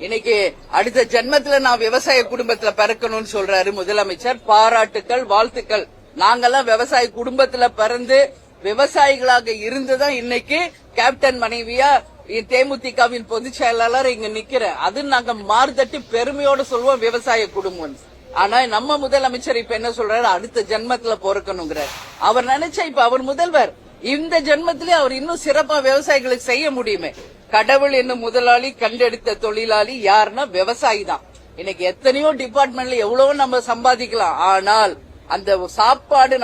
இன்னைக்கு அடுத்த ஜென்மத்துல நான் விவசாய குடும்பத்துல பிறக்கணும்னு சொல்றாரு முதலமைச்சர். பாராட்டுக்கள், வாழ்த்துக்கள். நாங்கெல்லாம் விவசாய குடும்பத்துல பிறந்து விவசாயிகளாக இருந்துதான் இன்னைக்கு கேப்டன் மனைவியா தேமுதிகவின் பொதுச் செயலாளர் இங்க நிக்கிறேன். அது நாங்க மாறுதட்டி பெருமையோட சொல்லுவோம் விவசாய குடும்பம். ஆனா நம்ம முதலமைச்சர் இப்ப என்ன சொல்றாரு, அடுத்த ஜென்மத்துல பிறக்கணுங்கிறார். அவர் நினைச்சா இப்ப அவர் முதல்வர், இந்த ஜென்மத்திலே அவர் இன்னும் சிறப்பா விவசாயிகளுக்கு செய்ய முடியுமே. கடவுள் என்னும் முதலாளி கண்டெடுத்த தொழிலாளி யாருன்னா விவசாயி தான். இன்னைக்கு எத்தனையோ டிபார்ட்மெண்ட்ல எவ்வளவோ நம்ம சம்பாதிக்கலாம், ஆனால் அந்த சாப்பாடு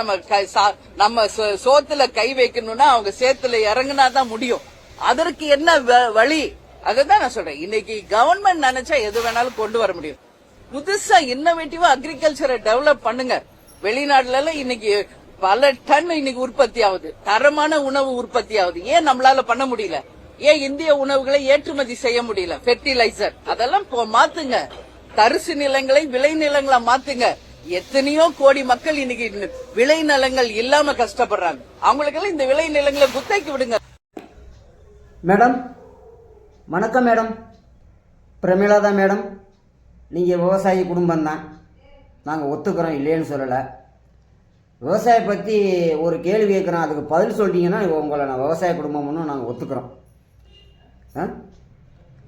நம்ம சோத்துல கை வைக்கணும்னா அவங்க சேத்துல இறங்குனா தான் முடியும். அதற்கு என்ன வழி, அதான் நான் சொல்றேன். இன்னைக்கு கவர்மெண்ட் நினைச்சா எது வேணாலும் கொண்டு வர முடியும். புதுசா இன்னோவேட்டிவா அக்ரிகல்ச்சரை டெவலப் பண்ணுங்க. வெளிநாட்டுல எல்லாம் இன்னைக்கு பல டன் இன்னைக்கு உற்பத்தி ஆகுது, தரமான உணவு உற்பத்தி ஆகுது. ஏன் நம்மளால பண்ண முடியல? ஏன் இந்திய உணவுகளை ஏற்றுமதி செய்ய முடியல? ஃபெர்டிலைசர் அதெல்லாம் மாத்துங்க. தரிசு நிலங்களை விளை நிலங்களா மாத்துங்க. எத்தனையோ கோடி மக்கள் இன்னைக்கு விளை நிலங்கள் இல்லாம கஷ்டப்படுறாங்க. அவங்களுக்கெல்லாம் இந்த விளை நிலங்களை குத்தைக்கு விடுங்க. மேடம் வணக்கம். மேடம் பிரமிளா தான் மேடம். நீங்கள் விவசாயி குடும்பம் தான், நாங்கள் ஒத்துக்கிறோம், இல்லைன்னு சொல்லலை. விவசாய பற்றி ஒரு கேள்வி கேட்குறோம், அதுக்கு பதில் சொல்லிட்டீங்கன்னா உங்களை நான் விவசாய குடும்பம்னு நாங்கள் ஒத்துக்கிறோம்.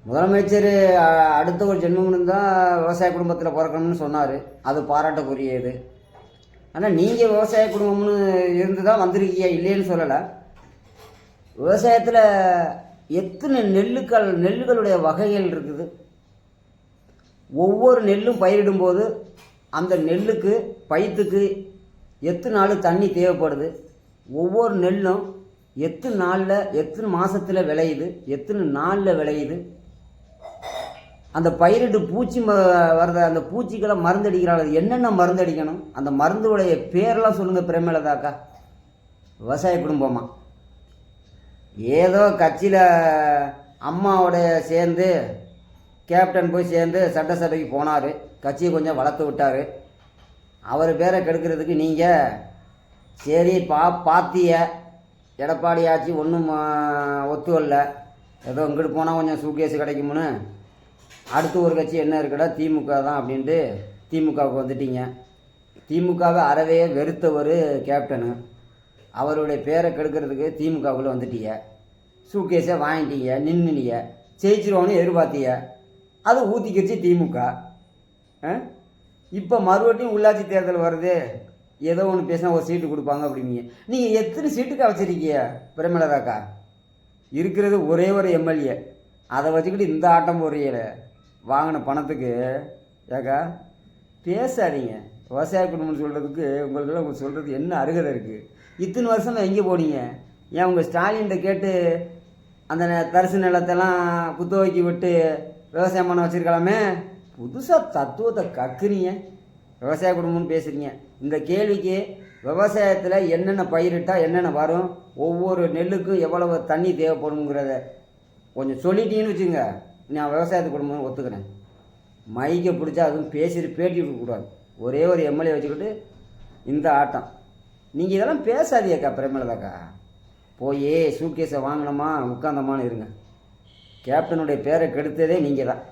முதலமைச்சர் அடுத்த ஒரு ஜென்மம்னு தான் விவசாய குடும்பத்தில் பிறக்கணும்னு சொன்னார், அது பாராட்டக்குரியது. ஆனால் நீங்கள் விவசாய குடும்பம்னு இருந்து தான் வந்திருக்கீங்க, இல்லைன்னு சொல்லலை. விவசாயத்தில் எத்தனை நெல்லுகளுடைய வகைகள் இருக்குது. ஒவ்வொரு நெல்லும் பயிரிடும்போது அந்த நெல்லுக்கு பயிற்றுக்கு எத்தனை நாள் தண்ணி தேவைப்படுது, ஒவ்வொரு நெல்லும் எத்தனை நாளில் எத்தனை மாதத்தில் விளையுது, எத்தனை நாளில் விளையுது, அந்த பயிரிட்டு பூச்சி வர்ற அந்த பூச்சிகளை மருந்தடிக்கிறாங்க, என்னென்ன மருந்தடிக்கணும், அந்த மருந்துடைய பேரெல்லாம் சொல்லுங்கள் பிரேமலதாக்கா. விவசாய குடும்பமா ஏதோ கட்சியில் அம்மாவோட சேர்ந்து கேப்டன் போய் சேர்ந்து சட்டசபைக்கு போனார், கட்சியை கொஞ்சம் வளர்த்து விட்டார். அவர் பேரை கெடுக்கிறதுக்கு நீங்கள் சரி பாத்திய எடப்பாடி ஆட்சி ஒன்றும் ஒத்துவல்ல, ஏதோ இங்கிட்டு போனால் கொஞ்சம் சூட்கேஸ் கிடைக்கும்னு அடுத்து ஒரு கட்சி என்ன இருக்குடா திமுக தான் அப்படின்ட்டு திமுகவுக்கு வந்துட்டீங்க. திமுகவை அறவே வெறுத்தவர் கேப்டனு, அவருடைய பேரை கெடுக்கிறதுக்கு திமுகவுக்குள்ளே வந்துட்டீங்க. சூட்கேஸை வாங்கிட்டீங்க, நின்றுனீங்க, ஜெயிச்சிருவோன்னு எதிர்பார்த்தீங்க, அது ஊற்றிக்கிடுச்சு திமுக. இப்போ மறுபடியும் உள்ளாட்சி தேர்தல் வருது, ஏதோ ஒன்று பேசினா ஒரு சீட்டு கொடுப்பாங்க அப்படிங்க. நீங்கள் எத்தனை சீட்டுக்கா வச்சுருக்கீங்க பிரேமலதாக்கா? இருக்கிறது ஒரே ஒரு எம்எல்ஏ, அதை வச்சுக்கிட்டு இந்த ஆட்டம் போடுறீங்களே வாங்கின பணத்துக்கு. ஏக்கா பேசாதீங்க. விவசாய குடும்பம்னு சொல்கிறதுக்கு உங்களுக்கு சொல்கிறது என்ன அருகதை இருக்குது? இத்தனை வருஷம் எங்கே போனீங்க? ஏன் உங்கள் ஸ்டாலின்கிட்ட கேட்டு அந்த தரிசு நிலத்தெல்லாம் குத்தகைக்கு விட்டு விவசாயம் பண்ண வச்சுருக்கலாமே. புதுசாக தத்துவத்தை கக்குறீங்க, விவசாய குடும்பம்னு பேசுகிறீங்க. இந்த கேள்விக்கு விவசாயத்தில் என்னென்ன பயிரிட்டால் என்னென்ன வரும், ஒவ்வொரு நெல்லுக்கும் எவ்வளவு தண்ணி தேவைப்படுங்கிறத கொஞ்சம் சொல்லிட்டீங்கன்னு வச்சுங்க, நான் விவசாயத்து குடும்பம் ஒத்துக்கிறேன். மைக்கை பிடிச்சா அதுவும் பேசிட்டு பேட்டி கொடுக்கக்கூடாது. ஒரே ஒரு எம்எல்ஏ வச்சுக்கிட்டு இந்த ஆட்டம். நீங்கள் இதெல்லாம் பேசாதீக்கா பிரேமலதாக்கா. போய் சூட்கேஸை வாங்கினோமா உட்காந்தோமான்னு இருங்க. கேப்டனுடைய பேரை கெடுத்ததே நீங்கள் தான்.